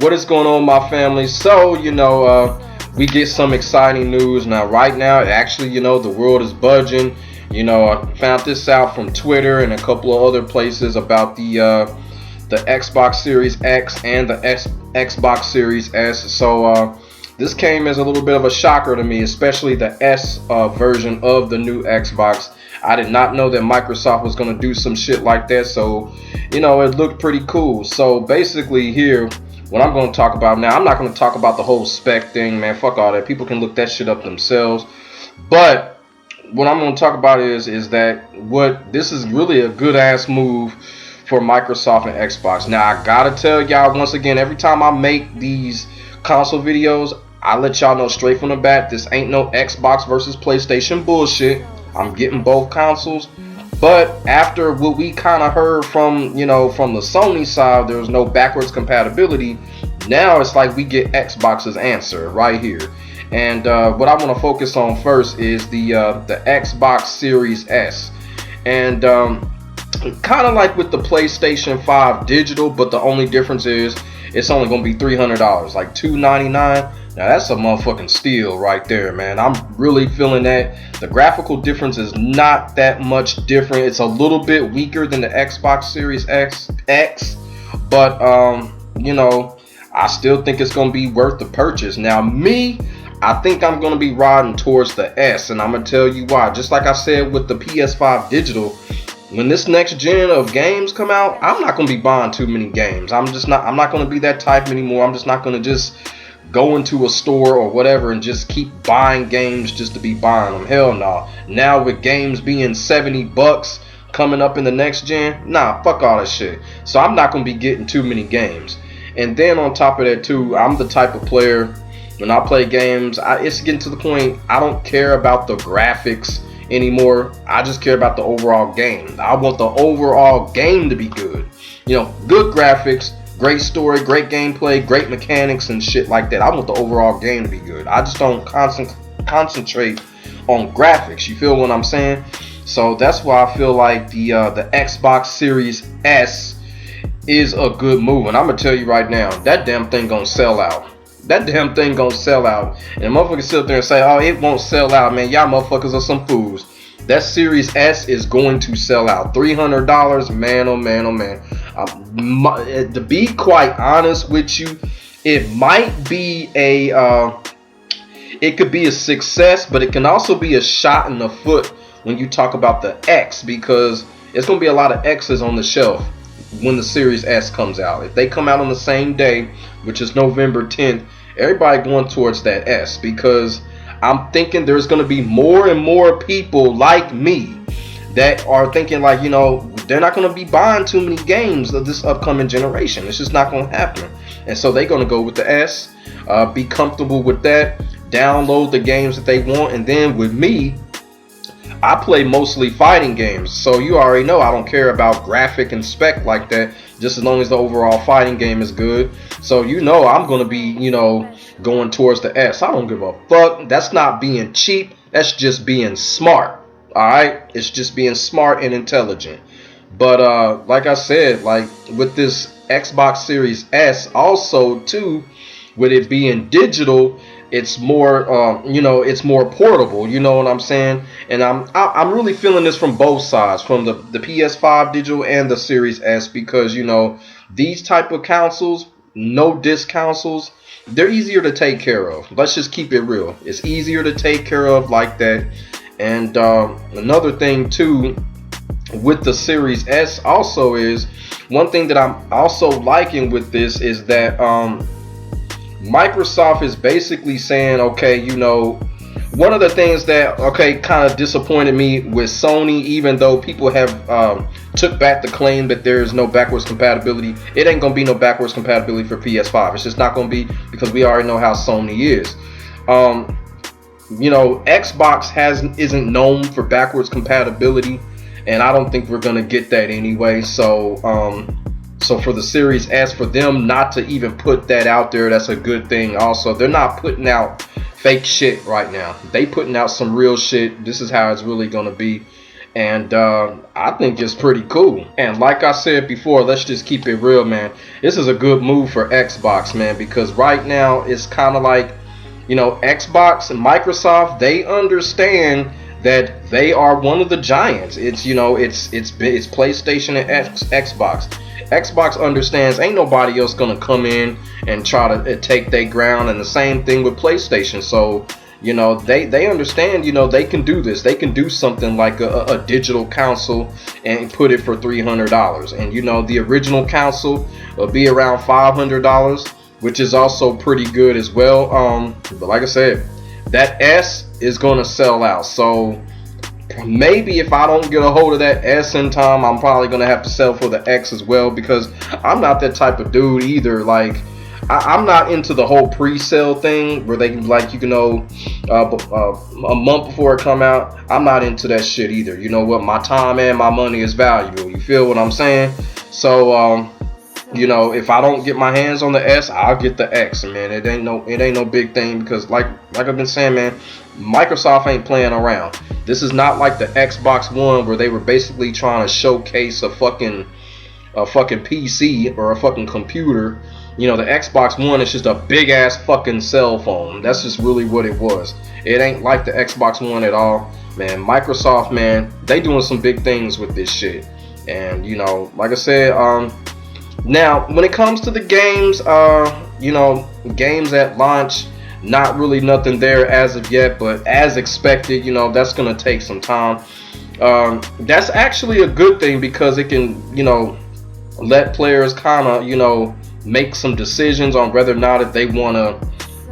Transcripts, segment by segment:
What is going on, my family? So, we get some exciting news now. Right now, actually, the world is budging. I found this out from Twitter and a couple of other places about the Xbox Series X and the Xbox Series S. So, this came as a little bit of a shocker to me, especially the S version of the new Xbox. I did not know that Microsoft was going to do some shit like that. So, it looked pretty cool. So, basically, here, what I'm going to talk about now, I'm not going to talk about the whole spec thing, man. Fuck all that. People can look that shit up themselves. But what I'm going to talk about is that this is really a good ass move for Microsoft and Xbox. Now, I got to tell y'all once again, every time I make these console videos, I let y'all know straight from the bat, this ain't no Xbox versus PlayStation bullshit. I'm getting both consoles. But after what we kind of heard from, from the Sony side, there was no backwards compatibility. Now it's like we get Xbox's answer right here. And what I want to focus on first is the Xbox Series S. And kind of like with the PlayStation 5 digital, but the only difference is it's only going to be $300, like $299. Now that's a motherfucking steal right there, man. I'm really feeling that. The graphical difference is not that much different. It's a little bit weaker than the Xbox Series X, but I still think it's gonna be worth the purchase. Now I think I'm gonna be riding towards the S, and I'm gonna tell you why. Just like I said with the PS5 digital, when this next gen of games come out, I'm not gonna be buying too many games. I'm not gonna be that type anymore. I'm just not gonna just go into a store or whatever and just keep buying games just to be buying them. Hell no. Now with games being $70 coming up in the next gen, nah, fuck all that shit. So I'm not gonna be getting too many games. And then on top of that too, I'm the type of player, when I play games, it's getting to the point I don't care about the graphics anymore. I just care about the overall game. I want the overall game to be good. Good graphics, great story, great gameplay, great mechanics and shit like that. I want the overall game to be good. I just don't concentrate on graphics. You feel what I'm saying? So that's why I feel like the Xbox Series S is a good move. And I'm gonna tell you right now, that damn thing gonna sell out. That damn thing gonna sell out. And motherfuckers sit there and say, oh, it won't sell out, man. Y'all motherfuckers are some fools. That Series S is going to sell out. $300, man, oh man, oh man. To be quite honest with you, it might be it could be a success, but it can also be a shot in the foot when you talk about the X, because it's going to be a lot of X's on the shelf when the Series S comes out. If they come out on the same day, which is November 10th, everybody going towards that S, because I'm thinking there's going to be more and more people like me that are thinking like, they're not going to be buying too many games of this upcoming generation. It's just not going to happen. And so they're going to go with the S, be comfortable with that, download the games that they want. And then with me, I play mostly fighting games. So you already know I don't care about graphic and spec like that, just as long as the overall fighting game is good. So I'm going to be, going towards the S. I don't give a fuck. That's not being cheap. That's just being smart. Alright? It's just being smart and intelligent. But like I said, like with this Xbox Series S also too, with it being digital, it's more it's more portable, you know what I'm saying? And I'm really feeling this from both sides, from the PS5 digital and the Series S, because these type of consoles, no disc consoles, they're easier to take care of. Let's just keep it real. It's easier to take care of like that. And another thing too with the Series S also is, one thing that I'm also liking with this is that Microsoft is basically saying, okay, one of the things that kind of disappointed me with Sony, even though people have took back the claim that there is no backwards compatibility, it ain't gonna be no backwards compatibility for PS5. It's just not gonna be, because we already know how Sony is. Xbox isn't known for backwards compatibility, and I don't think we're gonna get that anyway. So for the Series S, for them not to even put that out there, that's a good thing. Also, they're not putting out fake shit right now. They putting out some real shit. This is how it's really gonna be. And I think it's pretty cool. And like I said before, let's just keep it real, man. This is a good move for Xbox, man, because right now it's kind of like, Xbox and Microsoft, they understand that they are one of the giants. It's it's PlayStation and Xbox. Xbox understands ain't nobody else gonna come in and try to take their ground, and the same thing with PlayStation. So they understand, they can do this. They can do something like a digital console and put it for $300. And the original console will be around $500, which is also pretty good as well. But like I said, that S is gonna sell out. So maybe if I don't get a hold of that S in time, I'm probably gonna have to sell for the X as well, because I'm not that type of dude either. Like, I'm not into the whole pre-sale thing where they can, like, a month before it come out. I'm not into that shit either. You know what? My time and my money is valuable. You feel what I'm saying? So, if I don't get my hands on the S, I'll get the X, man. It ain't no big thing, because like I've been saying, man, Microsoft ain't playing around. This is not like the Xbox One where they were basically trying to showcase a fucking PC or a fucking computer. The Xbox One is just a big ass fucking cell phone. That's just really what it was. It ain't like the Xbox One at all, man. Microsoft, man, they doing some big things with this shit. And like I said, now when it comes to the games, games at launch, not really nothing there as of yet, but as expected, that's gonna take some time. That's actually a good thing, because it can, let players kind of, make some decisions on whether or not if they want to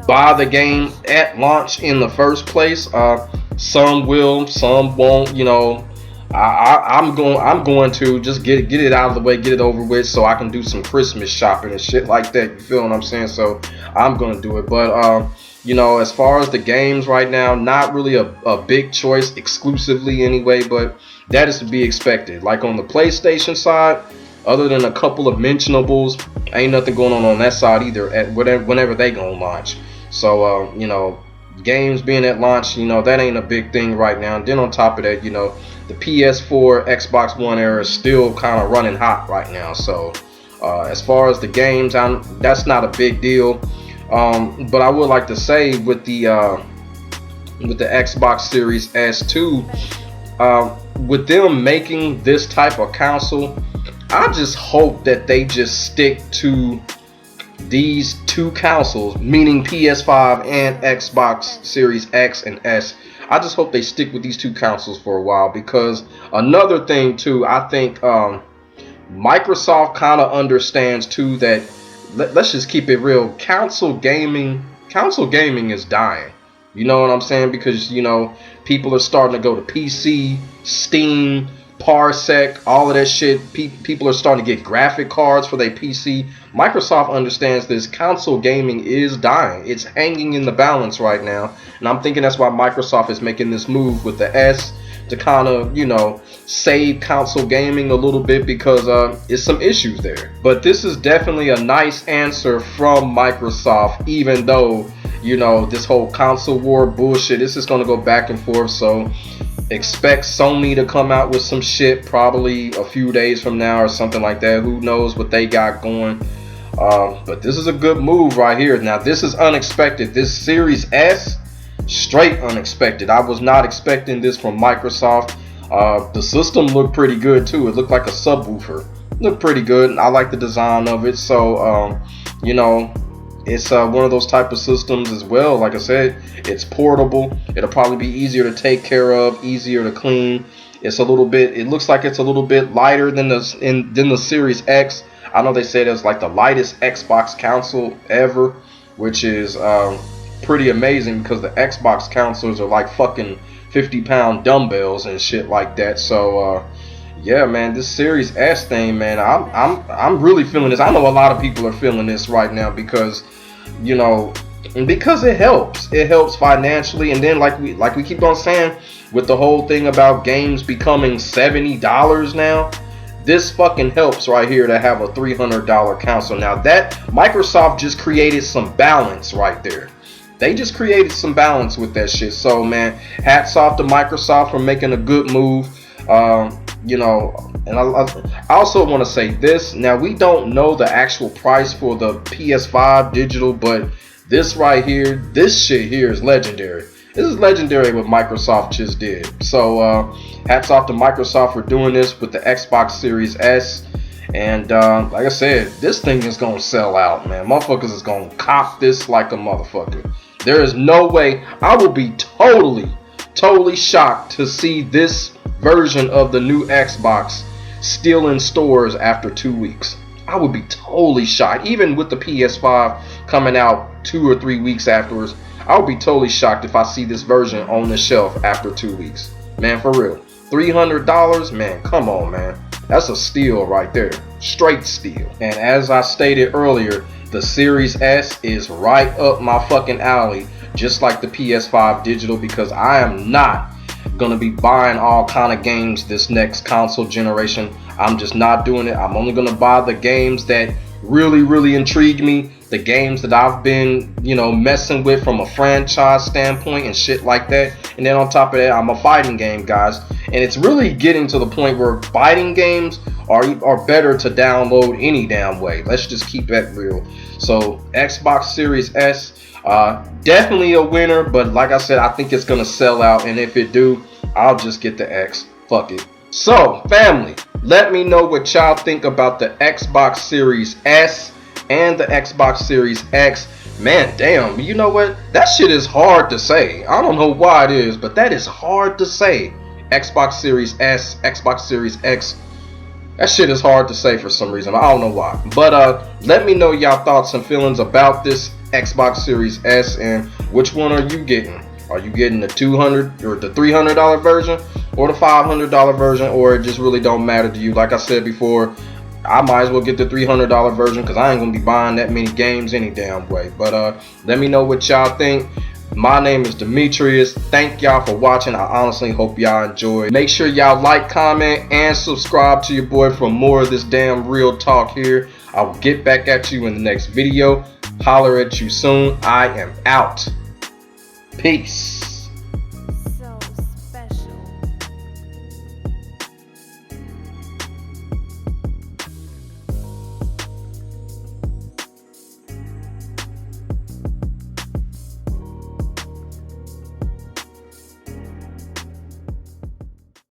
buy the game at launch in the first place. Some will, some won't. I'm going to just get it out of the way, get it over with, so I can do some Christmas shopping and shit like that. You feel what I'm saying? So I'm gonna do it. But as far as the games right now, not really a big choice exclusively anyway, but that is to be expected. Like on the PlayStation side, other than a couple of mentionables, ain't nothing going on that side either at whenever they gonna launch. So games being at launch, that ain't a big thing right now. And then on top of that, the PS4, Xbox One era is still kind of running hot right now. So as far as the games, that's not a big deal. But I would like to say with the Xbox Series S2, with them making this type of console, I just hope that they just stick to these two consoles, meaning PS5 and Xbox Series X and S. I just hope they stick with these two consoles for a while, because another thing too, I think Microsoft kind of understands too that, let's just keep it real, console gaming is dying. You know what I'm saying? Because people are starting to go to PC, Steam, Parsec, all of that shit. People are starting to get graphic cards for their PC. Microsoft understands this. Console gaming is dying. It's hanging in the balance right now, and I'm thinking that's why Microsoft is making this move with the S to kind of, save console gaming a little bit, because it's some issues there. But this is definitely a nice answer from Microsoft, even though, this whole console war bullshit, this is going to go back and forth. So expect Sony to come out with some shit probably a few days from now or something like that. Who knows what they got going. But this is a good move right here. Now, this is unexpected. This Series S, straight unexpected. I was not expecting this from Microsoft. The system looked pretty good too. It looked like a subwoofer. Looked pretty good. I like the design of it. So, it's one of those type of systems as well. Like I said, it's portable. It'll probably be easier to take care of, easier to clean. It looks like it's a little bit lighter than the Series X. I know they said it was like the lightest Xbox console ever, which is pretty amazing, because the Xbox consoles are like fucking 50-pound dumbbells and shit like that. So yeah, man, this Series S thing, man, I'm really feeling this. I know a lot of people are feeling this right now, because because it helps financially. And then like we keep on saying, with the whole thing about games becoming $70 now, this fucking helps right here to have a $300 console. Now that Microsoft just created some balance right there. They just created some balance with that shit. So man, hats off to Microsoft for making a good move. You know, and I also want to say this. Now, we don't know the actual price for the PS5 digital, but this right here, this shit here is legendary. This is legendary what Microsoft just did. So hats off to Microsoft for doing this with the Xbox Series S. And like I said, this thing is gonna sell out, man. Motherfuckers is gonna cop this like a motherfucker. There is no way. I will be totally shocked to see this version of the new Xbox still in stores after 2 weeks. I would be totally shocked. Even with the PS5 coming out 2 or 3 weeks afterwards, I would be totally shocked if I see this version on the shelf after 2 weeks. Man, for real. $300? Man, come on, man. That's a steal right there. Straight steal. And as I stated earlier, the Series S is right up my fucking alley, just like the PS5 digital, because I am not gonna be buying all kind of games this next console generation. I'm just not doing it. I'm only gonna buy the games that really intrigue me, the games that I've been, you know, messing with from a franchise standpoint and shit like that. And then on top of that, I'm a fighting game guys, and it's really getting to the point where fighting games are better to download any damn way. Let's just keep that real. So Xbox Series S, definitely a winner, but like I said, I think it's gonna sell out, and if it do, I'll just get the X. Fuck it. So family, let me know what y'all think about the Xbox Series S and the Xbox Series X. Man, damn, you know what? That shit is hard to say. I don't know why it is, but that is hard to say. Xbox Series S, Xbox Series X. That shit is hard to say for some reason. I don't know why. But let me know y'all thoughts and feelings about this Xbox Series S, and which one are you getting? Are you getting the $200 or the $300 version, or the $500 version, or it just really don't matter to you? Like I said before, I might as well get the $300 version because I ain't gonna be buying that many games any damn way. But let me know what y'all think. My name is Demetrius. Thank y'all for watching. I honestly hope y'all enjoyed. Make sure y'all like, comment, and subscribe to your boy for more of this damn real talk here. I'll get back at you in the next video. Holler at you soon. I am out. Peace.